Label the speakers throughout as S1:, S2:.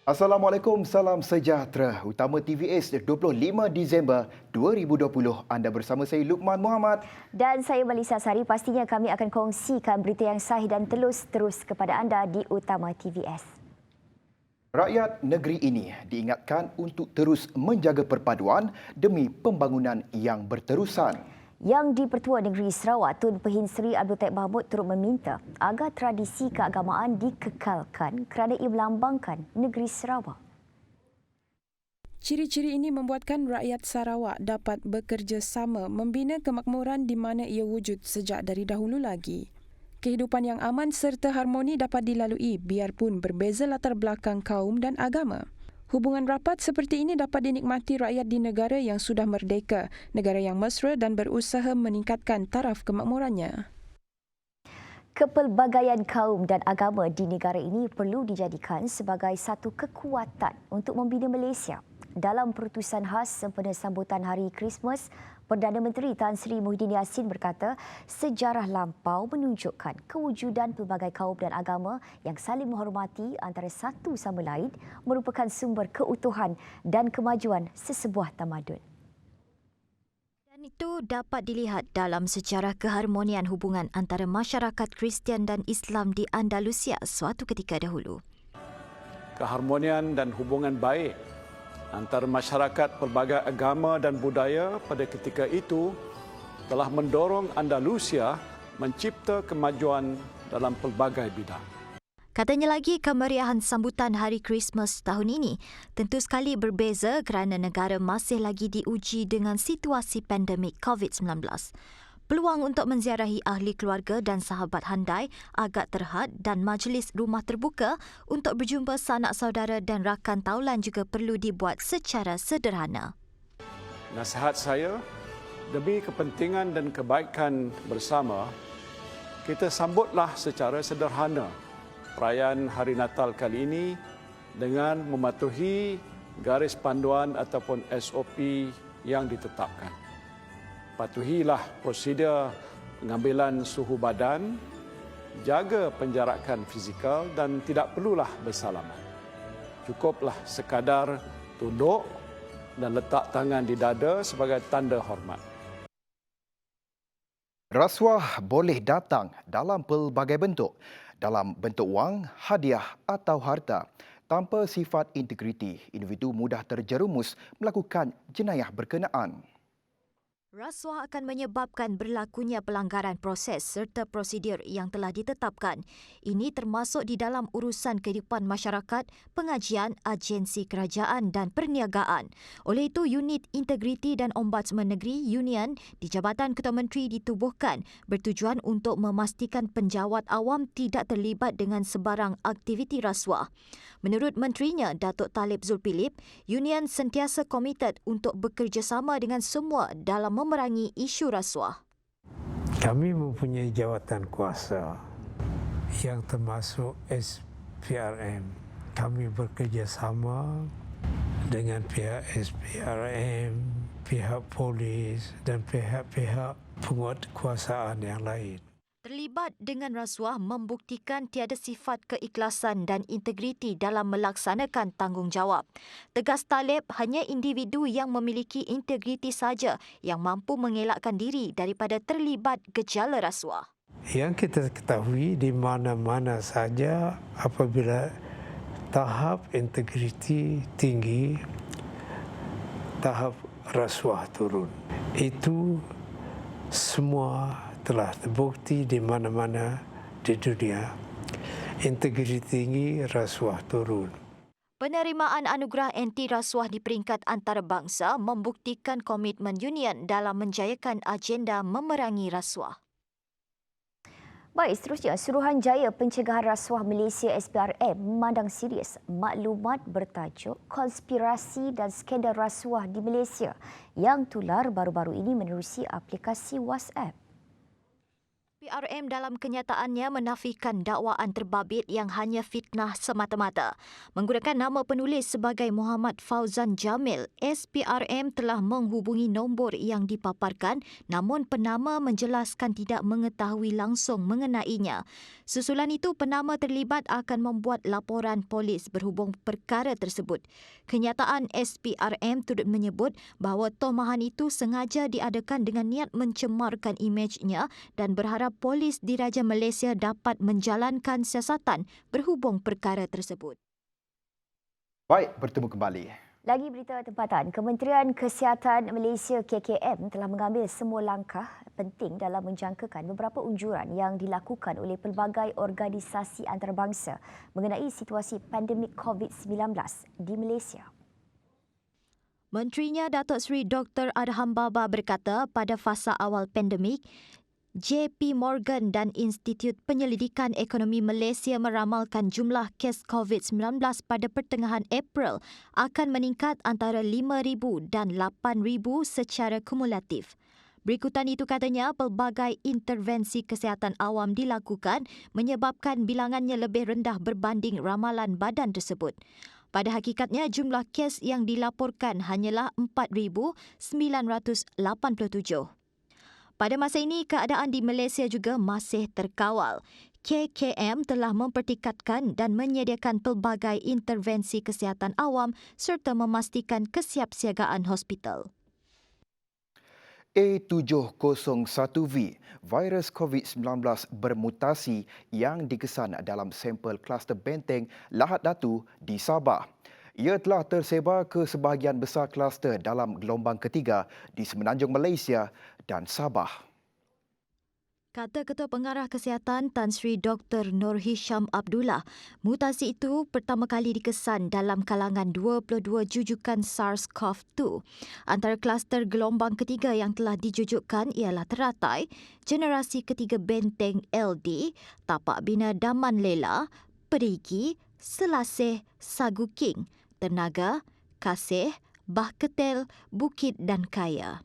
S1: Assalamualaikum, salam sejahtera. Utama TVS 25 Disember 2020. Anda bersama saya Luqman Muhammad.
S2: Dan saya Melissa Sari. Pastinya kami akan kongsikan berita yang sahih dan telus terus kepada anda di Utama TVS.
S1: Rakyat negeri ini diingatkan untuk terus menjaga perpaduan demi pembangunan yang berterusan.
S2: Yang di-Pertua Negeri Sarawak, Tun Pehin Seri Abdul Taib Mahmud turut meminta agar tradisi keagamaan dikekalkan kerana ia melambangkan negeri Sarawak.
S3: Ciri-ciri ini membuatkan rakyat Sarawak dapat bekerjasama membina kemakmuran di mana ia wujud sejak dari dahulu lagi. Kehidupan yang aman serta harmoni dapat dilalui biarpun berbeza latar belakang kaum dan agama. Hubungan rapat seperti ini dapat dinikmati rakyat di negara yang sudah merdeka, negara yang mesra dan berusaha meningkatkan taraf kemakmurannya.
S2: Kepelbagaian kaum dan agama di negara ini perlu dijadikan sebagai satu kekuatan untuk membina Malaysia. Dalam perutusan khas sempena sambutan Hari Krismas, Perdana Menteri Tan Sri Muhyiddin Yassin berkata sejarah lampau menunjukkan kewujudan pelbagai kaum dan agama yang saling menghormati antara satu sama lain merupakan sumber keutuhan dan kemajuan sesebuah tamadun.
S4: Dan itu dapat dilihat dalam sejarah keharmonian hubungan antara masyarakat Kristian dan Islam di Andalusia suatu ketika dahulu.
S5: Keharmonian dan hubungan baik antara masyarakat pelbagai agama dan budaya pada ketika itu telah mendorong Andalusia mencipta kemajuan dalam pelbagai bidang.
S4: Katanya lagi, kemeriahan sambutan Hari Krismas tahun ini tentu sekali berbeza kerana negara masih lagi diuji dengan situasi pandemik COVID-19. Peluang untuk menziarahi ahli keluarga dan sahabat handai agak terhad dan majlis rumah terbuka untuk berjumpa sanak saudara dan rakan taulan juga perlu dibuat secara sederhana.
S5: Nasihat saya, demi kepentingan dan kebaikan bersama, kita sambutlah secara sederhana perayaan Hari Natal kali ini dengan mematuhi garis panduan ataupun SOP yang ditetapkan. Patuhilah prosedur pengambilan suhu badan, jaga penjarakan fizikal dan tidak perlulah bersalaman. Cukuplah sekadar tunduk dan letak tangan di dada sebagai tanda hormat.
S1: Rasuah boleh datang dalam pelbagai bentuk, dalam bentuk wang, hadiah atau harta. Tanpa sifat integriti, individu mudah terjerumus melakukan jenayah berkenaan.
S4: Rasuah akan menyebabkan berlakunya pelanggaran proses serta prosedur yang telah ditetapkan. Ini termasuk di dalam urusan kehidupan masyarakat, pengajian, agensi kerajaan dan perniagaan. Oleh itu, Unit Integriti dan Ombudsman Negeri Union di Jabatan Ketua Menteri ditubuhkan bertujuan untuk memastikan penjawat awam tidak terlibat dengan sebarang aktiviti rasuah. Menurut menterinya, Datuk Talib Zulkifli, Union sentiasa komited untuk bekerjasama dengan semua dalam memerangi isu rasuah.
S6: Kami mempunyai jawatan kuasa yang termasuk SPRM. Kami bekerjasama dengan pihak SPRM, pihak polis dan pihak-pihak penguatkuasaan yang lain.
S4: Terlibat dengan rasuah membuktikan tiada sifat keikhlasan dan integriti dalam melaksanakan tanggungjawab. Tegas Talib, hanya individu yang memiliki integriti saja yang mampu mengelakkan diri daripada terlibat gejala rasuah.
S6: Yang kita ketahui di mana-mana saja apabila tahap integriti tinggi, tahap rasuah turun. Itu semua telah terbukti di mana-mana di dunia. Integriti tinggi, rasuah turun.
S4: Penerimaan anugerah anti rasuah di peringkat antarabangsa membuktikan komitmen Union dalam menjayakan agenda memerangi rasuah.
S2: Baik, seterusnya, Suruhanjaya Pencegahan Rasuah Malaysia SPRM memandang serius maklumat bertajuk Konspirasi dan Skandal Rasuah di Malaysia yang tular baru-baru ini menerusi aplikasi WhatsApp.
S4: SPRM dalam kenyataannya menafikan dakwaan terbabit yang hanya fitnah semata-mata. Menggunakan nama penulis sebagai Muhammad Fauzan Jamil, SPRM telah menghubungi nombor yang dipaparkan namun penama menjelaskan tidak mengetahui langsung mengenainya. Susulan itu, penama terlibat akan membuat laporan polis berhubung perkara tersebut. Kenyataan SPRM turut menyebut bahawa tomahan itu sengaja diadakan dengan niat mencemarkan imejnya dan berharap polis Diraja Malaysia dapat menjalankan siasatan berhubung perkara tersebut.
S1: Baik, bertemu kembali.
S2: Lagi berita tempatan, Kementerian Kesihatan Malaysia KKM telah mengambil semua langkah penting dalam menjangkakan beberapa unjuran yang dilakukan oleh pelbagai organisasi antarabangsa mengenai situasi pandemik COVID-19 di Malaysia.
S4: Menterinya Datuk Seri Dr. Adham Baba berkata pada fasa awal pandemik, JP Morgan dan Institut Penyelidikan Ekonomi Malaysia meramalkan jumlah kes COVID-19 pada pertengahan April akan meningkat antara 5,000 dan 8,000 secara kumulatif. Berikutan itu katanya, pelbagai intervensi kesihatan awam dilakukan menyebabkan bilangannya lebih rendah berbanding ramalan badan tersebut. Pada hakikatnya, jumlah kes yang dilaporkan hanyalah 4,987. Pada masa ini, keadaan di Malaysia juga masih terkawal. KKM telah mempertikatkan dan menyediakan pelbagai intervensi kesihatan awam serta memastikan kesiapsiagaan hospital.
S1: A701V, virus COVID-19 bermutasi yang dikesan dalam sampel kluster benteng Lahad Datu di Sabah. Ia telah tersebar ke sebahagian besar kluster dalam gelombang ketiga di Semenanjung Malaysia dan Sabah.
S4: Kata Ketua Pengarah Kesihatan Tan Sri Dr. Nur Hisham Abdullah, mutasi itu pertama kali dikesan dalam kalangan 22 jujukan SARS-CoV-2. Antara kluster gelombang ketiga yang telah dijujukkan ialah Teratai, generasi ketiga benteng LD, Tapak Bina Daman Lela, Perigi, Selaseh, Sagu King, Tenaga, Kasih, Bah Ketel, Bukit dan Kaya.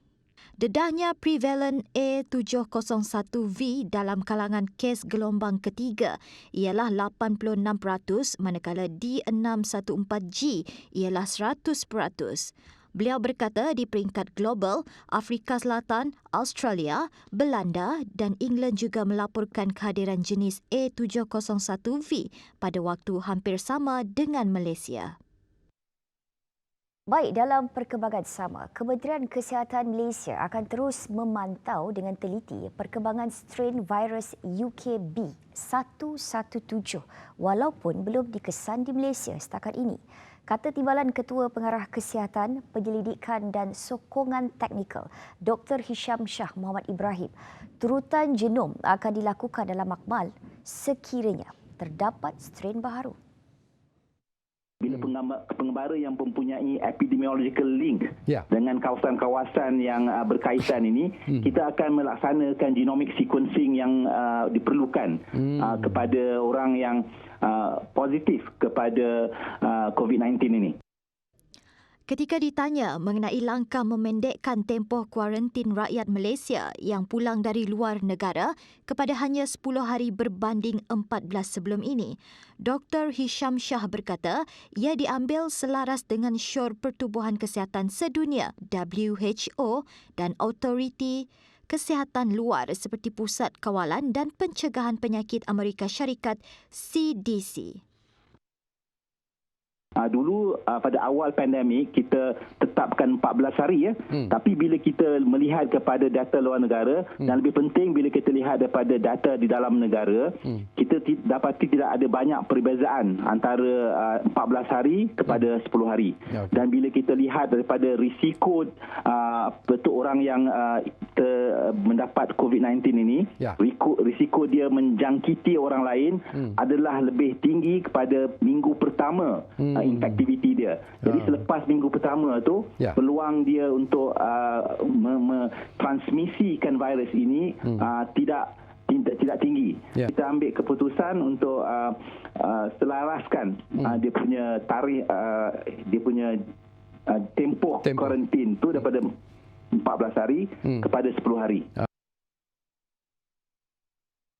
S4: Dedahnya prevalent A701V dalam kalangan kes gelombang ketiga ialah 86%, manakala D614G ialah 100%. Beliau berkata di peringkat global, Afrika Selatan, Australia, Belanda dan England juga melaporkan kehadiran jenis A701V pada waktu hampir sama dengan Malaysia.
S2: Baik, dalam perkembangan sama, Kementerian Kesihatan Malaysia akan terus memantau dengan teliti perkembangan strain virus UKB 117 walaupun belum dikesan di Malaysia setakat ini. Kata Timbalan Ketua Pengarah Kesihatan, Penyelidikan dan Sokongan Teknikal, Dr. Hisham Shah Muhammad Ibrahim, turutan genom akan dilakukan dalam makmal sekiranya terdapat strain baharu.
S7: Bila pengembara yang mempunyai epidemiological link dengan kawasan-kawasan yang berkaitan ini, kita akan melaksanakan genomic sequencing yang diperlukan kepada orang yang positif kepada COVID-19 ini.
S4: Ketika ditanya mengenai langkah memendekkan tempoh kuarantin rakyat Malaysia yang pulang dari luar negara kepada hanya 10 hari berbanding 14 sebelum ini, Dr. Hisham Shah berkata ia diambil selaras dengan Syur Pertubuhan Kesihatan Sedunia WHO dan Autoriti Kesihatan Luar seperti Pusat Kawalan dan Pencegahan Penyakit Amerika Syarikat CDC.
S7: Dulu pada awal pandemik kita tetapkan 14 hari tapi bila kita melihat kepada data luar negara dan lebih penting bila kita lihat daripada data di dalam negara, kita dapati tidak ada banyak perbezaan antara 14 hari kepada 10 hari. Dan bila kita lihat daripada risiko betul orang yang mendapat COVID-19 ini, risiko dia menjangkiti orang lain adalah lebih tinggi kepada minggu pertama infectivity dia. Jadi selepas minggu pertama tu, peluang dia untuk transmisikan virus ini tidak tinggi. Kita ambil keputusan untuk selaraskan dia punya tarikh, dia punya tempoh kuarantin tu daripada 14 hari kepada 10 hari.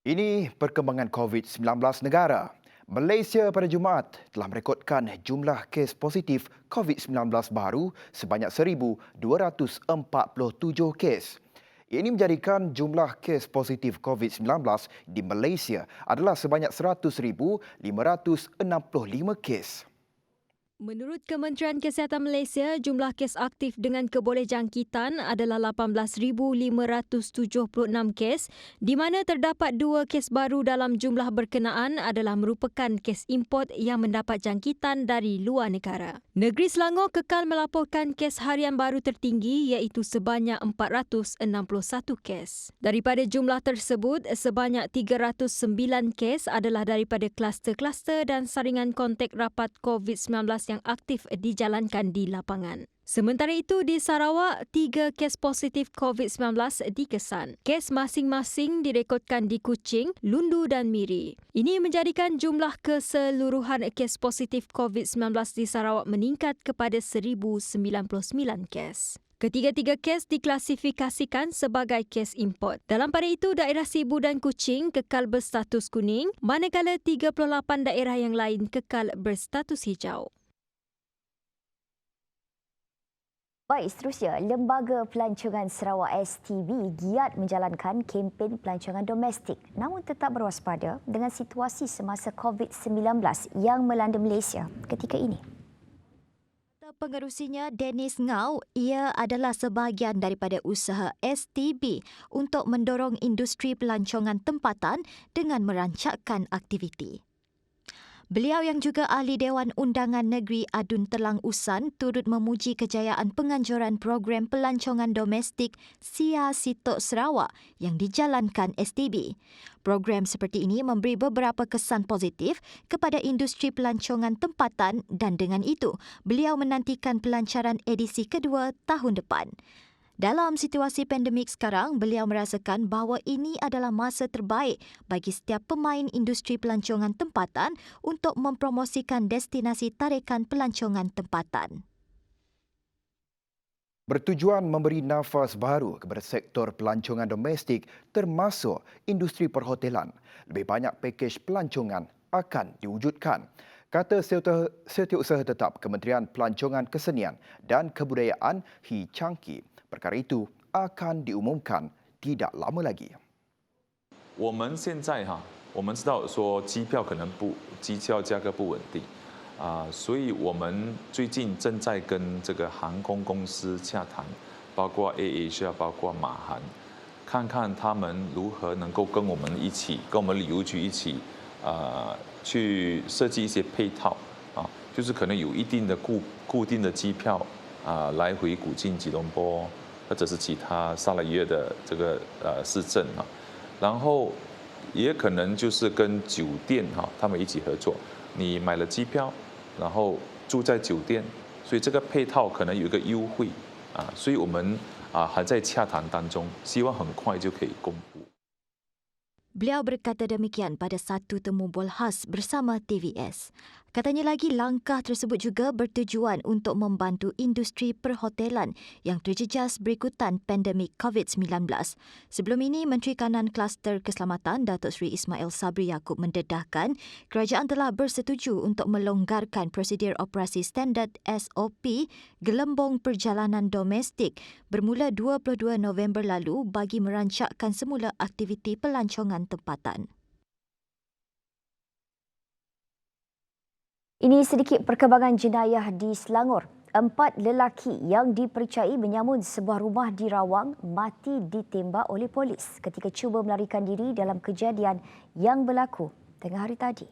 S1: Ini perkembangan COVID-19 negara. Malaysia pada Jumaat telah merekodkan jumlah kes positif COVID-19 baru sebanyak 1,247 kes. Ini menjadikan jumlah kes positif COVID-19 di Malaysia adalah sebanyak 100,565 kes.
S8: Menurut Kementerian Kesihatan Malaysia, jumlah kes aktif dengan kebolehjangkitan adalah 18,576 kes, di mana terdapat 2 kes baru dalam jumlah berkenaan adalah merupakan kes import yang mendapat jangkitan dari luar negara. Negeri Selangor kekal melaporkan kes harian baru tertinggi iaitu sebanyak 461 kes. Daripada jumlah tersebut, sebanyak 309 kes adalah daripada kluster-kluster dan saringan kontak rapat COVID-19 yang aktif dijalankan di lapangan. Sementara itu, di Sarawak, 3 kes positif COVID-19 dikesan. Kes masing-masing direkodkan di Kuching, Lundu dan Miri. Ini menjadikan jumlah keseluruhan kes positif COVID-19 di Sarawak meningkat kepada 1,099 kes. Ketiga-tiga kes diklasifikasikan sebagai kes import. Dalam pada itu, daerah Sibu dan Kuching kekal berstatus kuning, manakala 38 daerah yang lain kekal berstatus hijau.
S2: Baik, seterusnya, Lembaga Pelancongan Sarawak STB giat menjalankan kempen pelancongan domestik namun tetap berwaspada dengan situasi semasa COVID-19 yang melanda Malaysia ketika ini.
S4: Pengerusinya Dennis Ngau, ia adalah sebahagian daripada usaha STB untuk mendorong industri pelancongan tempatan dengan merancangkan aktiviti. Beliau yang juga ahli Dewan Undangan Negeri Adun Telang Usan turut memuji kejayaan penganjuran program pelancongan domestik Sia Sitok Sarawak yang dijalankan STB. Program seperti ini memberi beberapa kesan positif kepada industri pelancongan tempatan dan dengan itu, beliau menantikan pelancaran edisi kedua tahun depan. Dalam situasi pandemik sekarang, beliau merasakan bahawa ini adalah masa terbaik bagi setiap pemain industri pelancongan tempatan untuk mempromosikan destinasi tarikan pelancongan tempatan.
S1: Bertujuan memberi nafas baru kepada sektor pelancongan domestik termasuk industri perhotelan, lebih banyak pakej pelancongan akan diwujudkan, kata Setiausaha Tetap Kementerian Pelancongan Kesenian dan Kebudayaan Hee Chang Kee. Perkara itu akan diumumkan tidak lama lagi.
S9: 我们现在我们知道说机票价格不稳定所以我们最近正在跟这个航空公司洽谈，包括 AirAsia， 包括马航，看看他们如何能够跟我们旅游局一起去设计一些配套就是可能有一定的固定的机票来回古晋、吉隆坡或者是其他沙拉越的这个市镇然后也可能就是跟酒店他们一起合作，你买了机票，然后住在酒店，所以这个配套可能有一个优惠所以我们还在洽谈当中，希望很快就可以公布。
S4: Beliau berkata demikian pada satu temu bol khas bersama TVS. Katanya lagi langkah tersebut juga bertujuan untuk membantu industri perhotelan yang terjejas berikutan pandemik COVID-19. Sebelum ini, Menteri Kanan Kluster Keselamatan Datuk Seri Ismail Sabri Yaakob mendedahkan kerajaan telah bersetuju untuk melonggarkan prosedur operasi standard SOP gelembung perjalanan domestik bermula 22 November lalu bagi merancangkan semula aktiviti pelancongan tempatan.
S2: Ini sedikit perkembangan jenayah di Selangor. 4 lelaki yang dipercayai menyamun sebuah rumah di Rawang mati ditembak oleh polis ketika cuba melarikan diri dalam kejadian yang berlaku tengah hari tadi.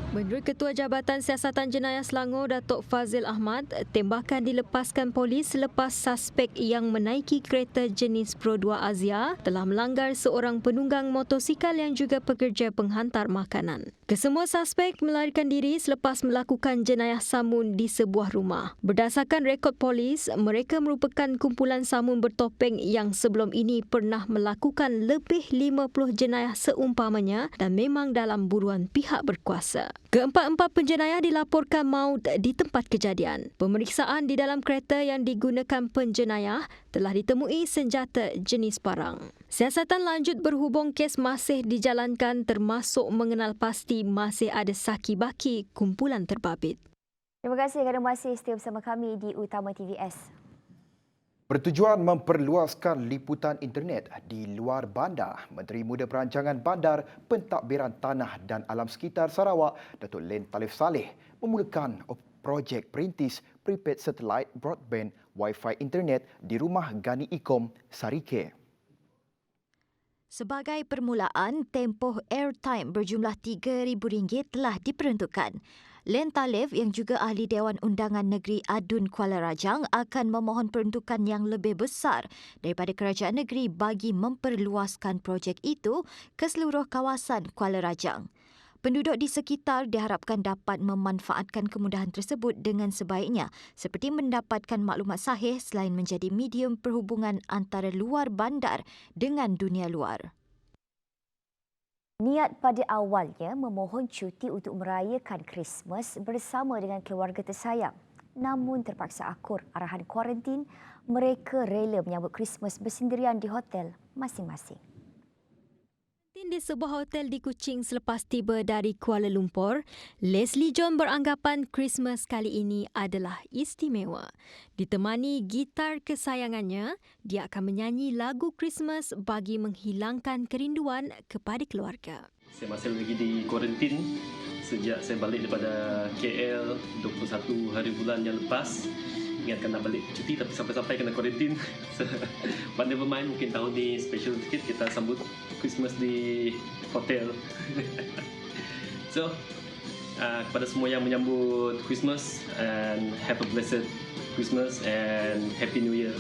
S8: Menurut Ketua Jabatan Siasatan Jenayah Selangor, Datuk Fazil Ahmad, tembakan dilepaskan polis selepas suspek yang menaiki kereta jenis Pro 2 Azia telah melanggar seorang penunggang motosikal yang juga pekerja penghantar makanan. Kesemua suspek melarikan diri selepas melakukan jenayah samun di sebuah rumah. Berdasarkan rekod polis, mereka merupakan kumpulan samun bertopeng yang sebelum ini pernah melakukan lebih 50 jenayah seumpamanya dan memang dalam buruan pihak berkuasa. Keempat-empat penjenayah dilaporkan maut di tempat kejadian. Pemeriksaan di dalam kereta yang digunakan penjenayah telah ditemui senjata jenis parang. Siasatan lanjut berhubung kes masih dijalankan termasuk mengenal pasti masih ada saki-baki kumpulan terbabit.
S2: Terima kasih kerana masih setia bersama kami di Utama TVS.
S1: Bertujuan memperluaskan liputan internet di luar bandar, Menteri Muda Perancangan Bandar, Pentadbiran Tanah dan Alam Sekitar Sarawak, Datuk Len Talif Saleh, memulakan projek perintis prepaid satellite broadband Wi-Fi internet di rumah Gani Ikom, Sarike.
S4: Sebagai permulaan, tempoh airtime berjumlah RM3,000 telah diperuntukkan. Len Talif yang juga ahli Dewan Undangan Negeri Adun Kuala Rajang akan memohon peruntukan yang lebih besar daripada kerajaan negeri bagi memperluaskan projek itu ke seluruh kawasan Kuala Rajang. Penduduk di sekitar diharapkan dapat memanfaatkan kemudahan tersebut dengan sebaiknya seperti mendapatkan maklumat sahih selain menjadi medium perhubungan antara luar bandar dengan dunia luar.
S2: Niat pada awalnya memohon cuti untuk merayakan Krismas bersama dengan keluarga tersayang. Namun terpaksa akur arahan kuarantin, mereka rela menyambut Krismas bersendirian di hotel masing-masing.
S8: Di sebuah hotel di Kuching selepas tiba dari Kuala Lumpur, Leslie John beranggapan Krismas kali ini adalah istimewa. Ditemani gitar kesayangannya, dia akan menyanyi lagu Krismas bagi menghilangkan kerinduan kepada keluarga.
S10: Saya masih lagi di kuarantin sejak saya balik daripada KL 21 hari bulan yang lepas. Ingatkan nak balik cuti tapi sampai-sampai kena kuarantin. But never mind, mungkin tahun ni special sikit, kita sambut Christmas di hotel. So, kepada semua yang menyambut Christmas, and have a blessed Christmas and Happy New Year.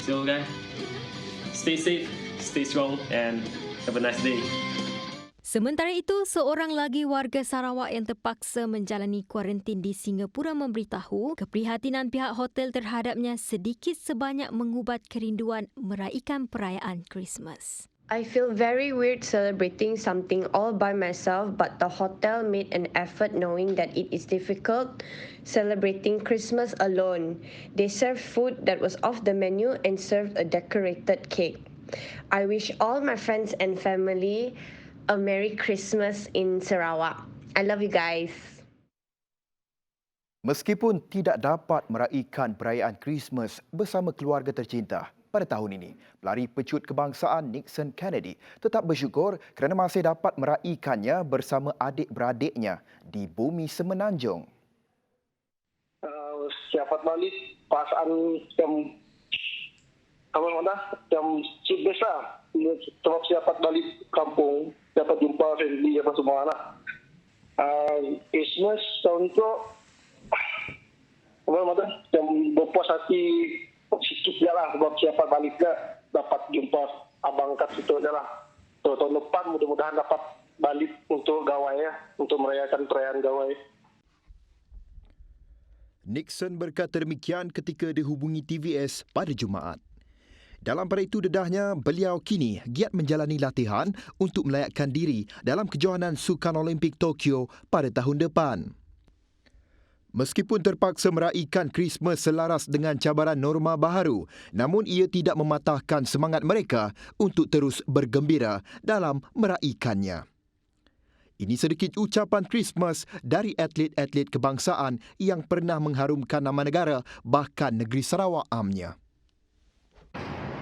S10: So guys, stay safe, stay strong and have a nice day.
S8: Sementara itu, seorang lagi warga Sarawak yang terpaksa menjalani kuarantin di Singapura memberitahu keprihatinan pihak hotel terhadapnya sedikit sebanyak mengubat kerinduan meraikan perayaan Christmas.
S11: I feel very weird celebrating something all by myself, but the hotel made an effort knowing that it is difficult celebrating Christmas alone. They served food that was off the menu and served a decorated cake. I wish all my friends and family a Merry Christmas in Sarawak. I love you guys.
S1: Meskipun tidak dapat meraihkan perayaan Krismas bersama keluarga tercinta pada tahun ini, pelari pecut kebangsaan Nixon Kennedy tetap bersyukur kerana masih dapat meraihkannya bersama adik-beradiknya di bumi semenanjung.
S12: Siafat balik perasaan macam cip besar. Sebab siafat balik kampung, dapat jumpa family apa semua lah. Christmas tahun tu macam berpuas hati sikit je lah, sebab siafat balik je dapat jumpa abang kat situ je lah. So, tahun depan mudah-mudahan dapat balik untuk gawai ya, untuk merayakan perayaan gawai.
S1: Nixon berkata demikian ketika dihubungi TVS pada Jumaat. Dalam pada itu dedahnya, beliau kini giat menjalani latihan untuk melayakkan diri dalam kejohanan Sukan Olimpik Tokyo pada tahun depan. Meskipun terpaksa meraihkan Krismas selaras dengan cabaran norma baharu, namun ia tidak mematahkan semangat mereka untuk terus bergembira dalam meraihkannya. Ini sedikit ucapan Krismas dari atlet-atlet kebangsaan yang pernah mengharumkan nama negara bahkan negeri Sarawak amnya.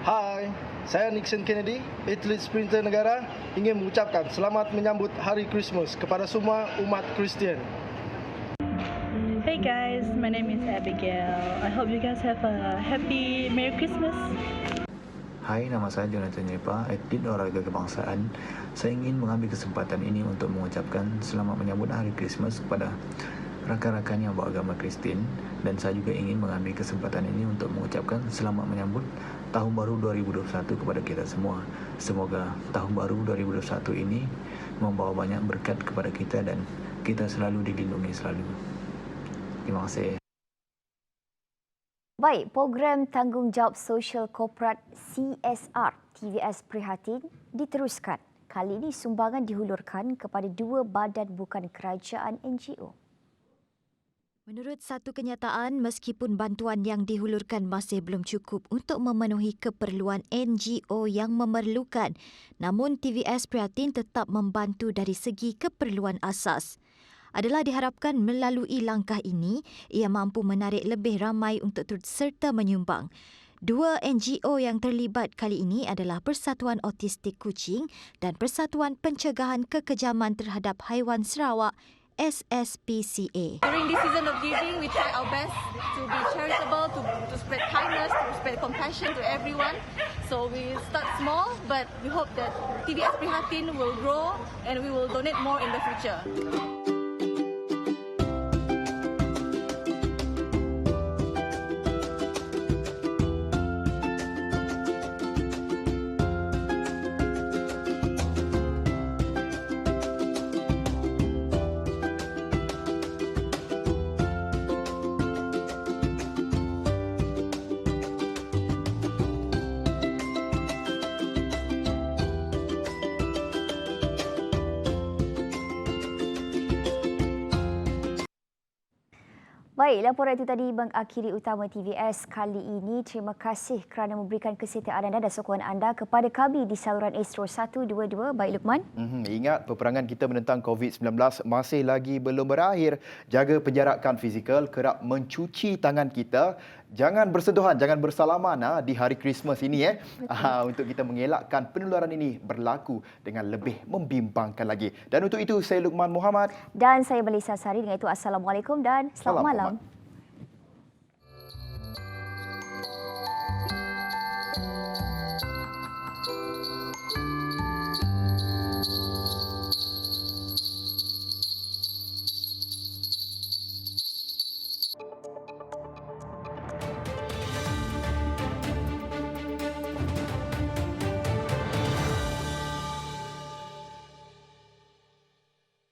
S13: Hai, saya Nixon Kennedy, atlet sprinter negara, ingin mengucapkan selamat menyambut Hari Krismas kepada semua umat Kristian.
S14: Hey guys, my name is Abigail. I hope you guys have a happy Merry Christmas.
S15: Hai, nama saya Jonathan Yepa, atlet olahraga kebangsaan. Saya ingin mengambil kesempatan ini untuk mengucapkan selamat menyambut Hari Krismas kepada rakan-rakan yang beragama Kristian, dan saya juga ingin mengambil kesempatan ini untuk mengucapkan selamat menyambut Tahun Baru 2021 kepada kita semua. Semoga Tahun Baru 2021 ini membawa banyak berkat kepada kita dan kita selalu dilindungi selalu. Terima kasih.
S2: Baik, program Tanggungjawab Sosial Korporat CSR TVS Prihatin diteruskan Kali ini sumbangan dihulurkan kepada 2 badan bukan kerajaan NGO.
S4: Menurut satu kenyataan, meskipun bantuan yang dihulurkan masih belum cukup untuk memenuhi keperluan NGO yang memerlukan, namun TVS Prihatin tetap membantu dari segi keperluan asas. Adalah diharapkan melalui langkah ini, ia mampu menarik lebih ramai untuk turut serta menyumbang. 2 NGO yang terlibat kali ini adalah Persatuan Autistik Kuching dan Persatuan Pencegahan Kekejaman Terhadap Haiwan Sarawak SSPCA.
S16: During this season of giving, we try our best to be charitable, to spread kindness, to spread compassion to everyone. So we start small, but we hope that TVS Prihatin will grow and we will donate more in the future.
S2: Baik, laporan itu tadi mengakhiri utama TVS kali ini. Terima kasih kerana memberikan kesetiaan anda dan sokongan anda kepada kami di saluran Astro 122. Baik, Luqman.
S1: Ingat, peperangan kita menentang COVID-19 masih lagi belum berakhir. Jaga penjarakan fizikal, kerap mencuci tangan kita. Jangan bersentuhan, jangan bersalaman di hari Christmas ini untuk kita mengelakkan penularan ini berlaku dengan lebih membimbangkan lagi. Dan untuk itu, saya Luqman Muhammad.
S2: Dan saya Melissa Sari. Dengan itu, Assalamualaikum dan selamat malam.